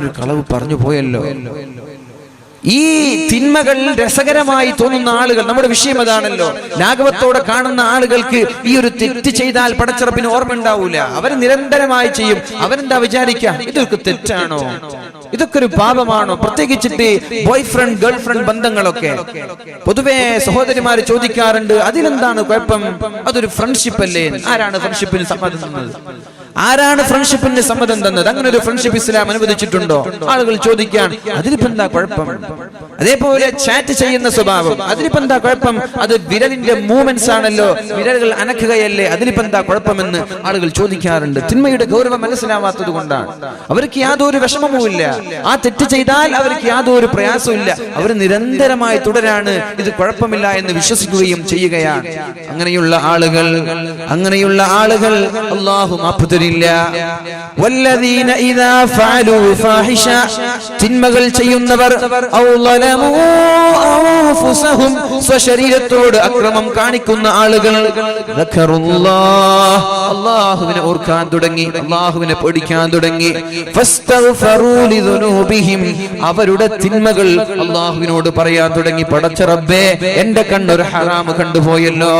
ഒരു കളവ് പറഞ്ഞു പോയല്ലോ. ഈ തിന്മകൾ രസകരമായി തോന്നുന്ന ആളുകൾ, നമ്മുടെ വിഷയം അതാണല്ലോ, ലാഘവത്തോടെ കാണുന്ന ആളുകൾക്ക് ഈ ഒരു തെറ്റ് ചെയ്താൽ പടച്ചറപ്പിന് ഓർമ്മ ഉണ്ടാവൂല. അവർ നിരന്തരമായി ചെയ്യും. അവരെന്താ വിചാരിക്കുക, ഇതൊക്കെ തെറ്റാണോ, ഇതൊക്കെ ഒരു പാപമാണോ? പ്രത്യേകിച്ചിട്ട് ബോയ് ഫ്രണ്ട് ഗേൾ ഫ്രണ്ട് ബന്ധങ്ങളൊക്കെ പൊതുവെ സഹോദരിമാര് ചോദിക്കാറുണ്ട്, അതിലെന്താണ് കുഴപ്പം, അതൊരു ഫ്രണ്ട്ഷിപ്പ് അല്ലേ? ആരാണ് ഫ്രണ്ട്ഷിപ്പിന് സമ്മതം തന്നത്? ആരാണ് ഫ്രണ്ട്ഷിപ്പിന് സമ്മതം തന്നത്? അങ്ങനെ ഒരു ഫ്രണ്ട്ഷിപ്പ് ഇസ്ലാം അനുവദിച്ചിട്ടുണ്ടോ? ആളുകൾ ചോദിക്കാൻ, അതിലിപ്പോ എന്താ കുഴപ്പം? അതേപോലെ ചാറ്റ് ചെയ്യുന്ന സ്വഭാവം, അതിലിപ്പോ എന്താ കുഴപ്പം? അത് വിരലിന്റെ മൂവ്മെന്റ്സ് ആണല്ലോ, വിരലുകൾ അനക്കുകയല്ലേ, അതിലിപ്പോ എന്താ കുഴപ്പമെന്ന് ആളുകൾ ചോദിക്കാറുണ്ട്. തിന്മയുടെ ഗൗരവം മനസ്സിലാവാത്തത് കൊണ്ടാണ്. അവർക്ക് യാതൊരു വിഷമവുമില്ല. ആ തെറ്റ് ചെയ്താൽ അവർക്ക് യാതൊരു പ്രയാസവും ഇല്ല. അവർ നിരന്തരമായി തുടരാണ്, ഇത് കുഴപ്പമില്ല എന്ന് വിശ്വസിക്കുകയും ചെയ്യുകയാണ്. അങ്ങനെയുള്ള ആളുകൾ അല്ലാഹു മാപ്പ് തരില്ല. വല്ലദീന ഇദാ ഫഅലൂ ഫാഹിഷ, തിന്മകൾ ചെയ്യുന്നവർ, ഔ ളലമൂ അൻഫുസഹും, സ്വശരീരത്തോട് അക്രമം കാണിക്കുന്ന ആളുകൾ, ദക്കറുല്ലാഹ്, അല്ലാഹുവിനെ ഓർക്കാൻ തുടങ്ങി, അല്ലാഹുവിനെ പേടിക്കാൻ തുടങ്ങി, ഫസ്തഗ്ഫറൂ ലിദുനൂബിഹിം, അവരുടെ തിന്മകൾ അല്ലാഹുവിനോട് പറയാൻ തുടങ്ങി. പടച്ച റബ്ബേ, എന്റെ കണ്ണൊരു ഹറാം കണ്ടുപോയല്ലോ,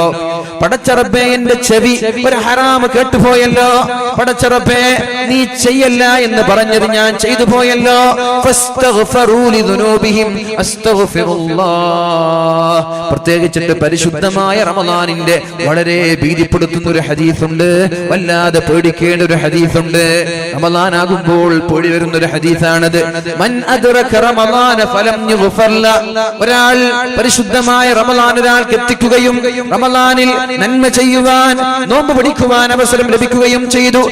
പടച്ച റബ്ബേ എന്റെ ചെവി ഒരു ഹറാം കേട്ടുപോയല്ലോ, പടച്ച റബ്ബേ നീ ചെയ്യല്ല എന്ന് പറഞ്ഞത് ഞാൻ ചെയ്തു പോയല്ലോ. ഫസ്തഗ്ഫറൂ ലിദുനൂബിഹിം അസ്തഗ്ഫിറുല്ലാഹ്. പ്രത്യേകിച്ചിട്ട് പരിശുദ്ധമായ റമളാനിന്റെ വളരെ ഭീതിപ്പെടുത്തുന്ന ഒരു ഹദീസുണ്ട്, വല്ലാതെ പേടിക്കേണ്ട ഒരു ഹദീസുണ്ട്. റമളാൻ ആകുമ്പോൾ പേടി വരുന്ന ഒരു ഹദീസാണത്. മൻ അദ്റക റമളാന ഫലം യുഗ്ഫർ ല, ഒരാൾ പരിശുദ്ധമായ റമളാൻ ഒരാൾക്ക് എത്തിക്കുകയും റമളാനിൽ നന്മ ചെയ്യുവാൻ, നോമ്പ് പിടിക്കുവാൻ അവസരം ലഭിക്കുകയും ചെയ്തു,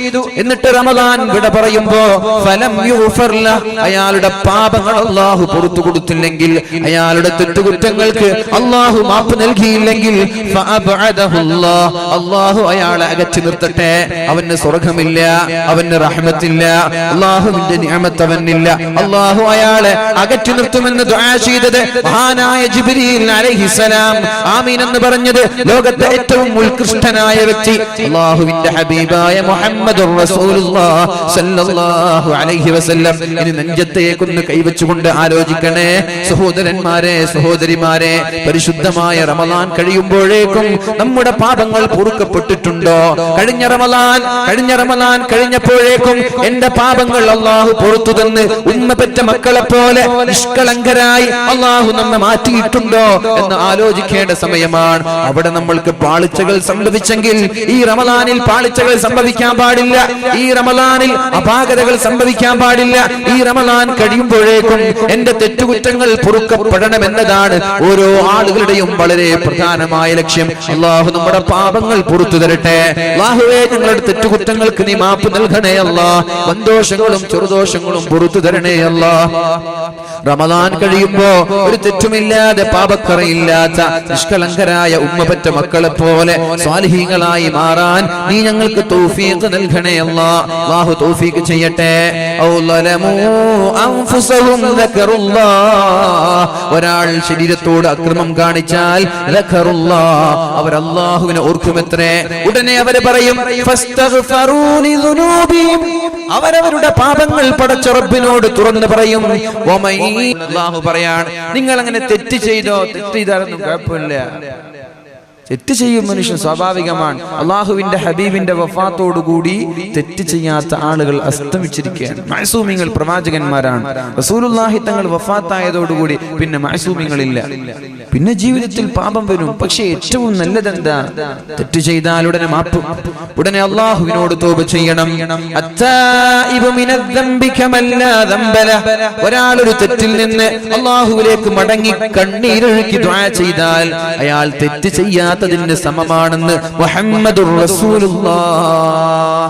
എന്നിട്ട് റമളാൻ വിട പറയുമ്പോ ഫലം യുഗ്ഫർ ല, അയാളുടെ പാപങ്ങൾ അല്ലാഹു പുറത്തു കൊടുത്തില്ലെങ്കിൽ, അയാളുടെ തെറ്റുകുറ്റങ്ങൾക്ക് അല്ലാഹു മാപ്പ് നൽകിയില്ലെങ്കിൽ, ഫഅബ്അദഹുല്ലാഹ്, അല്ലാഹു അയാളെ അകറ്റി നിർത്തട്ടെ. അവന് സ്വർഗ്ഗമില്ല, അവന് റഹ്മത്തില്ല, അല്ലാഹുവിന്റെ നിഅമത്ത് അവനില്ല. അല്ലാഹു അയാളെ അകറ്റി നിർത്തുമെന്ന് ദുആ ചെയ്തത് മഹാനായ ജിബ്രീൽ അലൈഹിസ്സലാം, ആമീൻ എന്ന് പറഞ്ഞത് ലോകത്തെ ഏറ്റവും ഉത്കൃഷ്ടനായ വ്യക്തി അല്ലാഹുവിന്റെ ഹബീബായ മുഹമ്മദുർ റസൂലുള്ളാഹ് സല്ലല്ലാഹു അലൈഹി വസല്ലം. ഇനി നെഞ്ചത്തേക്കൊന്ന് കൈവച്ചുകൊണ്ട് ആലോചിക്കണേ സഹോദരന്മാരെ, സഹോദരിമാരെ, പരിശുദ്ധമായ റമളാൻ കഴിയുമ്പോഴേക്കും നമ്മുടെ പാപങ്ങൾ പൊറുക്കപ്പെട്ടിട്ടുണ്ടോ? കഴിഞ്ഞ റമളാൻ കഴിഞ്ഞപ്പോഴേക്കും എന്റെ പാപങ്ങൾ അല്ലാഹു പുറത്തു തന്ന് ഉമ്മ പെറ്റ മക്കളെ പോലെ നിഷ്കളങ്കരായി അല്ലാഹു നമ്മെ മാറ്റിയിട്ടുണ്ടോ എന്ന് ആലോചിക്കേണ്ട സമയമാണ്. അവിടെ നമ്മൾക്ക് പാളിച്ചകൾ സംഭവിച്ചെങ്കിൽ ഈ റമളാനിൽ പാളിച്ചകൾ സംഭവിക്കാൻ പാടില്ല, ഈ റമളാനിൽ അപാകതകൾ സംഭവിക്കാൻ പാടില്ല. ഈ റമളാൻ കഴിയുമ്പോഴേക്കും എന്റെ തെറ്റുകുറ്റങ്ങൾ പൊറുക്കപ്പെടണമെന്നതാണ് ഓരോ ആളുകളുടെയും വളരെ പ്രധാനമായ ലക്ഷ്യം. അല്ലാഹു നമ്മുടെ പാപങ്ങൾ പുറത്തു തരട്ടെ. അല്ലാഹുവേ, ഞങ്ങളുടെ തെറ്റുകുറ്റങ്ങൾക്ക് നീ മാപ്പ് നൽകണേ അല്ലാഹ്. വൻദോഷങ്ങളും ചെറുദോഷങ്ങളും പുറത്തു തരണേ അല്ലാഹ്. റമളാൻ കഴിയുമ്പോ ഒരു തെറ്റുമില്ലാതെ പാപക്കറയില്ലാത്ത നിഷ്കളങ്കരായ ഉമ്മപറ്റ മക്കളെ പോലെ സ്വാലിഹീങ്ങളായി മാറാൻ നീ ഞങ്ങൾക്ക് തൗഫീഖ് നൽകണേ അല്ലാഹ്. അല്ലാഹു തൗഫീഖ് ചെയ്യട്ടെ. ഔ ളലമൂ അൻഫുസഹും ദക്കറുല്ലാഹ്, ഒരാൾ ശരീരത്തോട് അക്രമം കാണിച്ചാൽ ദക്കറുല്ലാഹ്, അവർ അല്ലാഹുവിനെ ഓർക്കുമത്രേ. ഉടനെ അവരെ പറയും ഫസ്തഗ്ഫറൂ ലിദുനൂബിഹിം, അവരവരുടെ പാപങ്ങൾ പടച്ച റബ്ബിനോട് തുറന്നു പറയും. അല്ലാഹു പറയാണ്, നിങ്ങൾ അങ്ങനെ തെറ്റ് ചെയ്തോ, തെറ്റ് ചെയ്താലൊന്നും കുഴപ്പമില്ല, തെറ്റ് ചെയ്യും മനുഷ്യൻ, സ്വാഭാവികമാണ്. അള്ളാഹുവിന്റെ ഹബീബിന്റെ വഫാത്തോടുകൂടി തെറ്റ് ചെയ്യാത്ത ആളുകൾ അസ്തമിച്ചിരിക്കുകയാണ്. മഅസൂമിങ്ങൾ പ്രവാചകന്മാരാണ്. റസൂലുള്ളാഹി തങ്ങൾ വഫാത്തായതോടുകൂടി പിന്നെ മഅസൂമിങ്ങളില്ല. പിന്നെ ജീവിതത്തിൽ പാപം വരും. പക്ഷേ ഏറ്റവും നല്ലതെന്താ? തെറ്റ് ചെയ്താൽ ഉടനെ മാപ്പ്, ഉടനെ അള്ളാഹുവിനോട് തൗബ ചെയ്യണം. അത്തായിബു മിനദ്ദംബി കമല്ലാ ദംബല, ഒരാൾ ഒരു തെറ്റിൽ നിന്ന് അള്ളാഹുവിലേക്ക് മടങ്ങി കണ്ണീരൊഴുക്കി ദുആ ചെയ്താൽ അയാൾ തെറ്റ് ചെയ്യാത്തതിന് സമമാണെന്ന് മുഹമ്മദുർ റസൂലുള്ളാഹ്.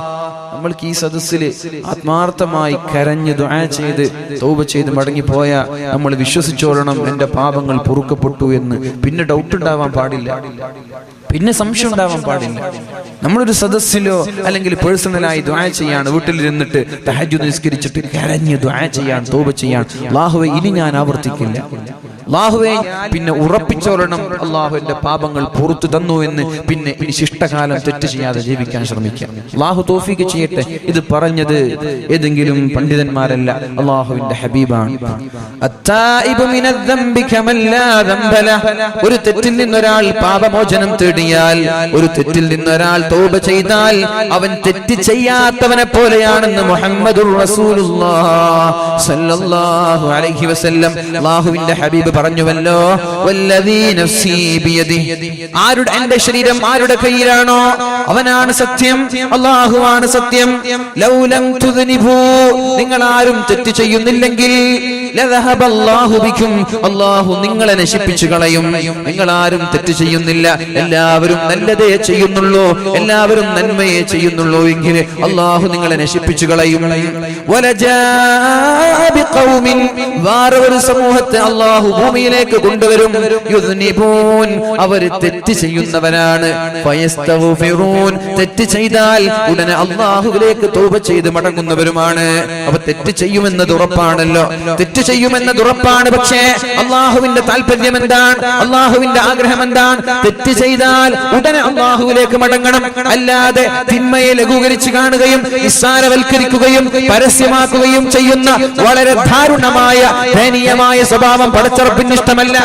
നമ്മൾക്ക് ഈ സദസ്സിൽ ആത്മാർത്ഥമായി കരഞ്ഞ് ദുആ ചെയ്ത് തൗബ ചെയ്ത് മടങ്ങിപ്പോയ നമ്മൾ വിശ്വസിച്ചോളണം, എന്റെ പാപങ്ങൾ പൊറുക്കപ്പെട്ടു എന്ന്. പിന്നെ ഡൗട്ട് ഉണ്ടാവാൻ പാടില്ല, പിന്നെ സംശയം ഉണ്ടാവാൻ പാടില്ല. നമ്മളൊരു സദസ്സിലോ അല്ലെങ്കിൽ പേഴ്സണലായി ദുആ ചെയ്യാണ്, വീട്ടിലിരുന്നിട്ട് തഹജ്ജുദ് നിസ്കരിച്ചിട്ട് കരഞ്ഞ് ദുആ ചെയ്യാൻ, തൗബ ചെയ്യാൻ, അല്ലാഹുവേ ഇനി ഞാൻ ആവർത്തിക്കില്ല, അല്ലാഹുവേ പിന്നെ ഉറപ്പിച്ചോളണം അല്ലാഹു എന്റെ പാപങ്ങൾ പുറത്തു തന്നു എന്ന്. പിന്നെ ഇനി ശിഷ്ടകാലം തെറ്റ് ചെയ്യാതെ ജീവിക്കാൻ ശ്രമിക്കാം. അല്ലാഹു തൗഫീഖ് ചെയ്യട്ടെ. ഇത് പറഞ്ഞത് ഏതെങ്കിലും പണ്ഡിതന്മാരല്ല, അല്ലാഹുവിന്റെ ഹബീബാണ്. അത്തായിബു മിനദ്ദംബി കമൻ ലാ ദംബ ലഹ്. ഒരു തെറ്റിൽ നിന്നൊരാൾ പാപമോചനം തേടിയാൽ, ഒരു തെറ്റിൽ നിന്നൊരാൾ തൗബ ചെയ്താൽ അവൻ തെറ്റ് ചെയ്യാത്തവനെ പോലെയാണെന്ന് മുഹമ്മദുർ റസൂലുള്ളാഹ് സല്ലല്ലാഹു അലൈഹി വസല്ലം അല്ലാഹുവിന്റെ ഹബീബ് പറഞ്ഞുവല്ലോ, വല്ലദീ നഫ്സി ബിയദിഹി. ആരുടെ എന്റെ ശരീരം ആരുടെ കയ്യിലാണോ അവനാണ് സത്യം, അല്ലാഹുവാണ് സത്യം. ലൗലം തുദ്നിബു, നിങ്ങൾ ആരും തെറ്റ് ചെയ്യുന്നില്ലെങ്കിൽ ലദഹബല്ലാഹു ബിക്കും, അല്ലാഹു നിങ്ങളെ നശിപ്പിച്ചു കളയും. നിങ്ങൾ ആരും തെറ്റ് ചെയ്യുന്നില്ല, എല്ലാവരും നല്ലതേ ചെയ്യുന്നുള്ളൂ, എല്ലാവരും നന്മയെ ചെയ്യുന്നുള്ളൂ എങ്കിൽ അല്ലാഹു നിങ്ങളെ നശിപ്പിച്ചു കളയും. വലജാഅ ബിഖൗമിൻ, വേറെ ഒരു സമൂഹത്തെ അല്ലാഹു ഭൂമിയിലേക്ക് കൊണ്ടുവരും. യുദ്നിബൂൻ, അവർ തെറ്റ് ചെയ്യുന്നവരാണ്. ഫയസ്തഗ്ഫിറൂൻ, തെറ്റ് ചെയ്താൽ ഉടനെ അല്ലാഹുവിലേക്ക് തൗബ ചെയ്ത് മടങ്ങുന്നവരുമാണ്. അപ്പൊ തെറ്റ് ചെയ്യുമെന്നത് ഉറപ്പാണല്ലോ, തെറ്റ് ചെയ്യുമെന്നത് ഉറപ്പാണ്. പക്ഷേ അല്ലാഹുവിന്റെ താല്പര്യം എന്താണ്, അല്ലാഹുവിന്റെ ആഗ്രഹം എന്താണ്? തെറ്റ് ചെയ്താൽ ഉടനെ അല്ലാഹുവിലേക്ക് മടങ്ങണം. അല്ലാതെ തിന്മയെ ലഘൂകരിച്ച് കാണുകയും നിസ്സാരവൽക്കരിക്കുകയും പരസ്യമാക്കുകയും ചെയ്യുന്ന വളരെ ദാരുണമായ ദയനീയമായ സ്വഭാവം പടച്ചറപ്പിന് ഇഷ്ടമല്ല.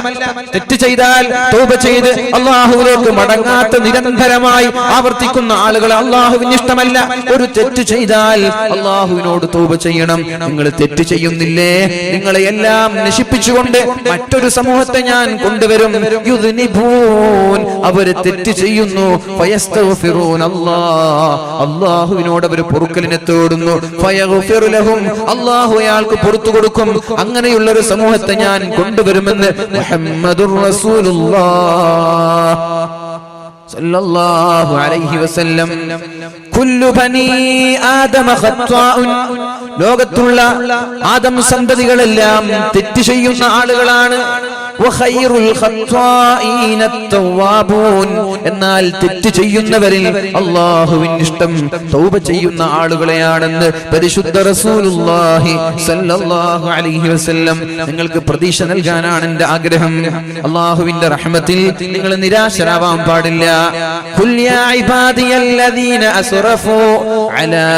തെറ്റ് ചെയ്താൽ തൗബ ചെയ്ത് അല്ലാഹുവിലേക്ക് മടങ്ങാത്ത നിരന്തരമായി ആവർത്തിക്കുന്ന ആളുകളെ അല്ലാഹുവിന് ഇഷ്ടമല്ല. ഒരു തെറ്റ് ചെയ്താൽ അല്ലാഹുവിനോട് തൗബ ചെയ്യണം. നിങ്ങൾ തെറ്റ് ചെയ്യുന്നില്ലേ, നിങ്ങളെ എല്ലാം നശിപ്പിച്ചുകൊണ്ട് മറ്റൊരു സമൂഹത്തെ ഞാൻ കൊണ്ടുവരും. യുദ്നിബൂൻ, അവർ തെറ്റ് ചെയ്യുന്നു. ഫയസ്തഗ്ഫിറൂൻ, അല്ലാഹുവിനോട് അവർ പൊറുക്കലിനെ തേടുന്നു. ഫയഗ്ഫിറു ലഹും, അല്ലാഹു അയാൾക്ക് പുറത്തു കൊടുക്കും. അങ്ങനെയുള്ള ഒരു സമൂഹത്തെ ഞാൻ കൊണ്ടുവരുമെന്ന് മുഹമ്മദുർ റസൂലുള്ളാഹ് സല്ലല്ലാഹു അലൈഹി വസല്ലം. കുല്ലു ബനീ ആദമ ഖത്വാഉൻ, ലോകത്തുള്ള ആദം സന്തതികളെല്ലാം തെറ്റ് ചെയ്യുന്ന ആളുകളാണ്. വഖൈറുൽ ഖത്വാഈന തവ്വാബൂൻ, എന്നാൽ തെറ്റ് ചെയ്യുന്നവരിൽ അല്ലാഹുവിന് ഇഷ്ടം തൗബ ചെയ്യുന്ന ആളുകളെയാണെന്ന് പരിശുദ്ധ റസൂലുള്ളാഹി സല്ലല്ലാഹു അലൈഹി വസല്ലം. നിങ്ങൾക്ക് പ്രതീക്ഷ നൽകാനാണ് എന്റെ ആഗ്രഹം. അല്ലാഹുവിന്റെ റഹ്മത്തിൽ നിങ്ങൾ നിരാശരാവാൻ പാടില്ല. ഖുൽ യാ ഇബാദിയല്ലദീന അസ്റഫൂ അലാ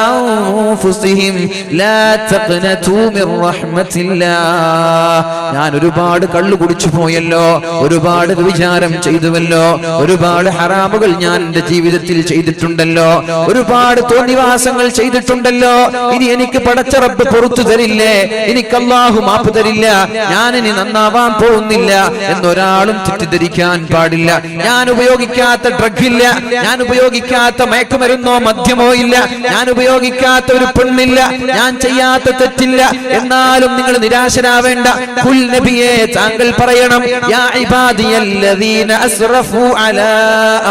അൻഫുസിഹിം ലാ തഖ്നതൂ മിർ റഹ്മത്തില്ലാഹ്. ഞാൻ ഒരുപാട് കള്ളു കുടിച്ചു പോയല്ലോ, ഒരുപാട് വിചാരം ചെയ്തുവല്ലോ, ഒരുപാട് ഹറാമുകൾ ഞാൻ എന്റെ ജീവിതത്തിൽ ചെയ്തിട്ടുണ്ടല്ലോ, ഒരുപാട് തോന്നിവാസങ്ങൾ ചെയ്തിട്ടുണ്ടല്ലോ. ഇനി എനിക്ക് പടച്ച റബ്ബ് പുറത്തു തരില്ലേ, എനിക്ക് അല്ലാഹു മാപ്പ് തരില്ല, ഞാൻ ഇനി നന്നാവാൻ പോകുന്നില്ല എന്നൊരാളും തെറ്റിദ്ധരിക്കാൻ പാടില്ല. ഞാൻ ഉപയോഗിക്കാത്ത ഡ്രഗില്ല, ഞാൻ ഉപയോഗിക്കാത്ത മയക്കുമരുന്നോ മദ്യമോ ഇല്ല, ഞാൻ ഉപയോഗിക്കാത്ത ഒരു പെണ്ണില്ല, ഞാൻ ചെയ്യാത്ത തെറ്റില്ല. എന്നാലും നിങ്ങൾ നിരാശരാവേണ്ട. ഖുൽ നബിയെ, താങ്കൾ പറയണം, യാ ഇബാദിയല്ലദീന അസ്റഫു അലാ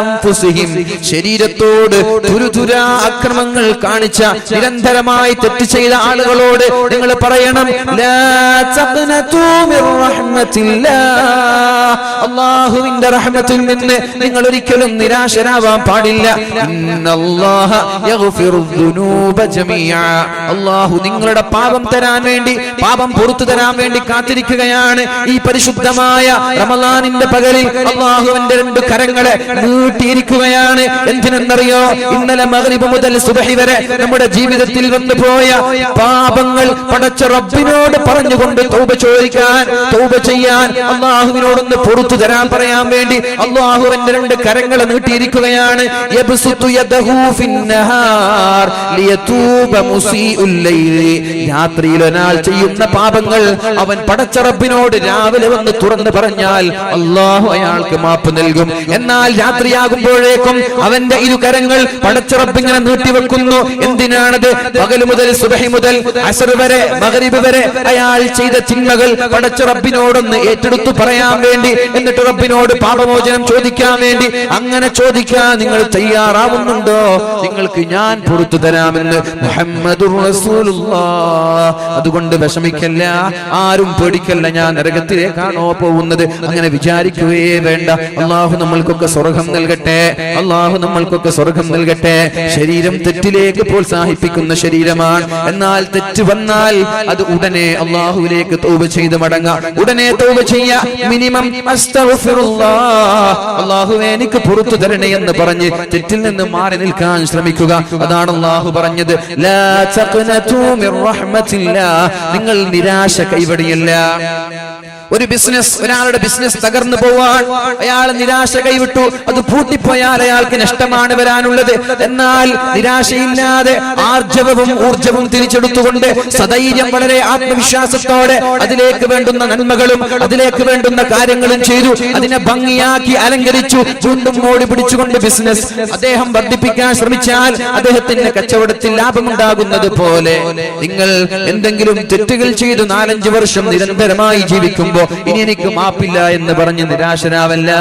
അൻഫുസിഹിം, ശരീരത്തോട് തുരുതുരാ അക്രമങ്ങൾ കാണിച്ച നിരന്തരമായി തെറ്റ് ചെയ്ത ആളുകളോട് നിങ്ങൾ പറയണം, ലാ തഖ്നതൂ മിർ റഹ്മത്തില്ലാഹ്, അല്ലാഹുവിന്റെ റഹ്മത്തിൽ നിന്ന് നിങ്ങൾ ഒരിക്കലും നിരാശരാവാൻ പാടില്ല. ഇന്നല്ലാഹ യഗ്ഫിറു ദുനൂബ ജമീഅ, അല്ലാഹു നിങ്ങളുടെ പാപം തരാൻ വേണ്ടി, പാപം പുറത്തു തരാൻ വേണ്ടി കാത്തിരിക്കുകയാണ്. ഈ പരിശുദ്ധമായ റമളാനിന്റെ പകലിൽ അല്ലാഹുവിന്റെ രണ്ട് കരങ്ങളെ നീട്ടിയിരിക്കുകയാണ്. എന്തിനെന്നറിയോ? ഇന്നലെ മഗ്രിബ് മുതൽ സുബ്ഹി വരെ നമ്മുടെ ജീവിതത്തിൽ വന്നുപോയ പാപങ്ങൾ പടച്ച റബ്ബിനോട് പറഞ്ഞുകൊണ്ട് തൗബ ചോദിക്കാൻ, തൗബ ചെയ്യാൻ, അല്ലാഹുവിനോടൊന്ന് പുറത്തു തരാൻ പറയാൻ വേണ്ടി അല്ലാഹുവിന്റെ രണ്ട് കരങ്ങളെ നീട്ടിയിരിക്കുകയാണ്. യബ്സുതു യദഹു ഫിന്നഹാർ ലിയതൂബ മുസീഉൽ ലൈലി, രാത്രിയിൽ ഒരാൾ ചെയ്യുന്ന പാപങ്ങൾ അവൻ പടച്ച റബ്ബിനോട് രാവിലെ വന്ന് തുറന്ന് പറഞ്ഞാൽ അല്ലാഹു അയാൾക്ക് മാപ്പ് നൽകും. എന്നാൽ രാത്രിയാകുമ്പോഴേക്കും അവന്റെ ഇരുകരങ്ങൾ പടച്ച റബ്ബ് ഇങ്ങനെ നീട്ടിവെക്കുന്നു. എന്തിനാണത്? പകൽ മുതൽ സുബ്ഹി മുതൽ അസ്ർ വരെ, മഗ്രിബ് വരെ അയാൾ ചെയ്ത തിന്മകൾ പടച്ച റബ്ബിനോടൊന്ന് ഏറ്റെടുത്തു പറയാൻ വേണ്ടി, എന്നിട്ട് റബ്ബിനോട് പാപമോചനം ചോദിക്കാൻ വേണ്ടി. അങ്ങനെ ചോദിക്കാൻ നിങ്ങൾ തയ്യാറാവുന്നുണ്ടോ? നിങ്ങൾക്ക് ഞാൻ പുറത്തു തരാമെന്ന് മുഹമ്മദുർ റസൂലുള്ളാഹ്. അതുകൊണ്ട് വിഷമിക്കല്ല, ആരും പേടിക്കല്ല. ഞാൻ നരകത്തിലേക്കാണോ പോകുന്നത്? അങ്ങനെ വിചാരിക്കുകയേ വേണ്ട. അള്ളാഹു നമ്മൾക്കൊക്കെ സ്വർഗം നൽകട്ടെ. അള്ളാഹു നമ്മൾക്കൊക്കെ സ്വർഗം നൽകട്ടെ. ശരീരം തെറ്റിലേക്ക് പ്രോത്സാഹിപ്പിക്കുന്ന ശരീരമാണ്. എന്നാൽ തെറ്റ് വന്നാൽ അത് ഉടനെ അള്ളാഹുവിലേക്ക് തൗബ ചെയ്ത് മടങ്ങാം. ഉടനെ തൗബ ചെയ്യാ. മിനിമം അസ്തഗ്ഫിറുല്ലാഹ്, അള്ളാഹുവേ എനിക്ക് പുറത്തു തരണേ എന്ന് പറഞ്ഞ് തെറ്റിൽ നിന്ന് മാറി നിൽക്കാൻ ശ്രമിക്കുക. അതാണ് അള്ളാഹു പറഞ്ഞത്, ലാ തഖ്നതു മിർ റഹ്മത്തില്ലാഹ്, നിങ്ങൾ നിരാശ കൈവടിയല്ല. ഒരു ബിസിനസ്, ഒരാളുടെ ബിസിനസ് തകർന്നു പോവാൻ അയാൾ നിരാശ കൈവിട്ടു, അത് പൂട്ടിപ്പോയാൽ അയാൾക്ക് നഷ്ടമാണ് വരാനുള്ളത്. എന്നാൽ നിരാശയില്ലാതെ ആർജവവും ഊർജവും തിരിച്ചെടുത്തുകൊണ്ട് സധൈര്യം വളരെ ആത്മവിശ്വാസത്തോടെ അതിലേക്ക് വേണ്ടുന്ന നന്മകളും അതിലേക്ക് വേണ്ടുന്ന കാര്യങ്ങളും ചെയ്തു, അതിനെ ഭംഗിയാക്കി അലങ്കരിച്ചു, വീണ്ടും മോടി പിടിച്ചുകൊണ്ട് ബിസിനസ് അദ്ദേഹം വർദ്ധിപ്പിക്കാൻ ശ്രമിച്ചാൽ അദ്ദേഹത്തിന്റെ കച്ചവടത്തിൽ ലാഭമുണ്ടാകുന്നത് പോലെ നിങ്ങൾ എന്തെങ്കിലും തെറ്റുകൾ ചെയ്തു 4-5 വർഷം നിരന്തരമായി ജീവിക്കുമ്പോൾ ഇനി എനിക്ക് മാപ്പില്ല എന്ന് പറഞ്ഞ് നിരാശരാവല്ല.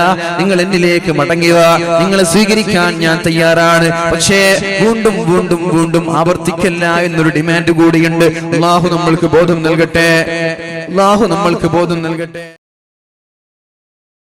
നിങ്ങൾ എന്നിലേക്ക് മടങ്ങുക, നിങ്ങളെ സ്വീകരിക്കാൻ ഞാൻ തയ്യാറാണ്. പക്ഷേ വീണ്ടും വീണ്ടും വീണ്ടും ആവർത്തിക്കല്ല എന്നൊരു ഡിമാൻഡ് കൂടിയുണ്ട്. അല്ലാഹു നമ്മൾക്ക് ബോധം നൽകട്ടെ. അല്ലാഹു നമ്മൾക്ക് ബോധം നൽകട്ടെ.